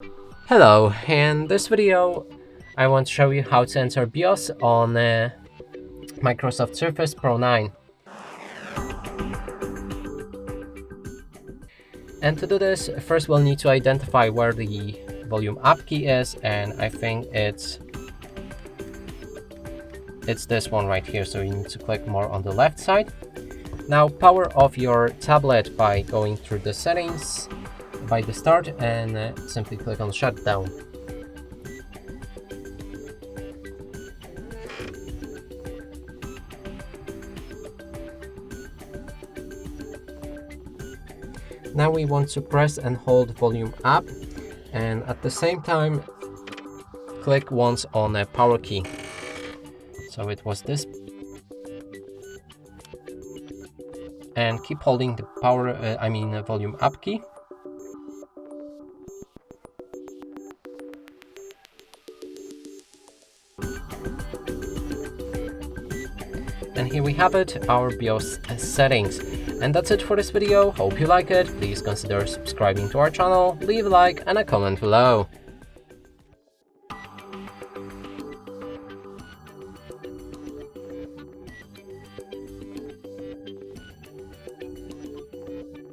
Hello, in this video I want to show you how to enter BIOS on Microsoft Surface Pro 9. And to do this, first we'll need to identify where the volume up key is, and I think it's this one right here, so you need to click more on the left side. Now power off your tablet by going through the settings by the start and simply click on shutdown. Now we want to press and hold volume up, and at the same time click once on a power key. So it was this, and keep holding the volume up key. And here we have it, our BIOS settings. And that's it for this video. Hope you like it. Please consider subscribing to our channel, leave a like and a comment below.